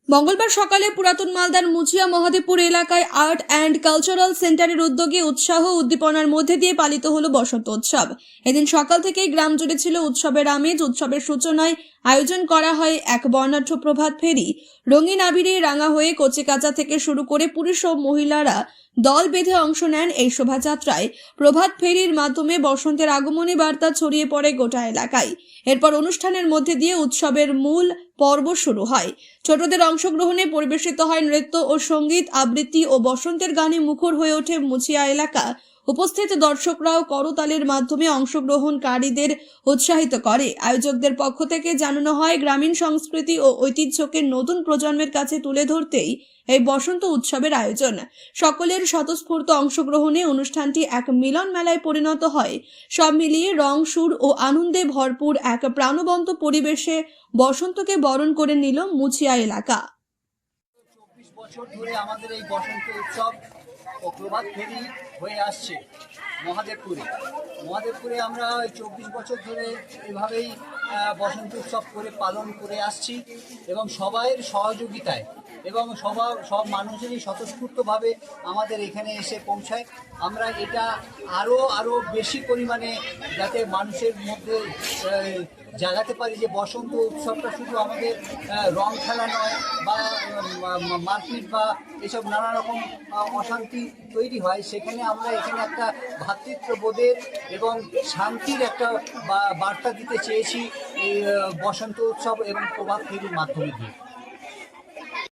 মঙ্গলবার সকালে পুরাতন মালদার মুচিয়া মহাদেবপুর এলাকায় আর্ট অ্যান্ড কালচারাল সেন্টারের উদ্যোগে উৎসাহ উদ্দীপনার মধ্যে দিয়ে পালিত হলো বসন্ত উৎসব। এদিন সকাল থেকেই গ্রাম জুড়ে ছিল উৎসবের আমেজ। উৎসবের সূচনায় আয়োজন করা হয় এক বর্ণাঢ্য প্রভাত ফেরি। রঙিন আবিরে রাঙা হয়ে কচিকাঁচা থেকে শুরু করে পুরুষ ও মহিলারা দল বেঁধে অংশ নেন এই শোভাযাত্রায়। প্রভাত ফেরির মাধ্যমে বসন্তের আগমনী বার্তা ছড়িয়ে পড়ে গোটা এলাকায়। এরপর অনুষ্ঠানের মধ্যে দিয়ে উৎসবের মূল পর্ব শুরু হয়। ছোটদের অংশগ্রহণে পরিবেশিত হয় নৃত্য ও সঙ্গীত, আবৃত্তি ও বসন্তের গানে মুখর হয়ে ওঠে মুচিয়া এলাকা। উপস্থিত দর্শকরাও করতালির মাধ্যমে অংশগ্রহণকারীদের উৎসাহিত করে। আয়োজকদের পক্ষ থেকে জানানো হয়, গ্রামীণ সংস্কৃতি ও ঐতিহ্যকে নতুন প্রজন্মের কাছে তুলে ধরতেই এই বসন্ত উৎসবের আয়োজন। সকলের স্বতঃস্ফূর্ত অংশগ্রহণে অনুষ্ঠানটি এক মিলন মেলায় পরিণত হয়। সব মিলিয়ে রং, সুর ও আনন্দে ভরপুর এক প্রাণবন্ত পরিবেশে বসন্তকে বরণ করে নিল মুচিয়া এলাকা। 24 বছর ধরে আমাদের এই বসন্ত উৎসব ও প্রভাত ফেরি হয়ে আসছে মহাদেবপুরে আমরা 24 বছর ধরে এভাবেই বসন্ত উৎসব করে পালন করে আসছি এবং সবাইয়ের সহযোগিতায় এবং সব মানুষেরই স্বতঃস্ফূর্তভাবে আমাদের এখানে এসে পৌঁছায়। আমরা এটা আরও বেশি পরিমাণে যাতে মানুষের মধ্যে জাগাতে পারি যে বসন্ত উৎসবটা শুধু আমাদের রং খেলা নয় বা মারপিট বা এসব নানা রকম অশান্তি তৈরি হয়, সেখানে আমরা এখানে একটা ভ্রাতৃত্ববোধের এবং শান্তির একটা বার্তা দিতে চেয়েছি এই বসন্ত উৎসব এবং প্রভাত ফেরির মাধ্যমে দিয়ে।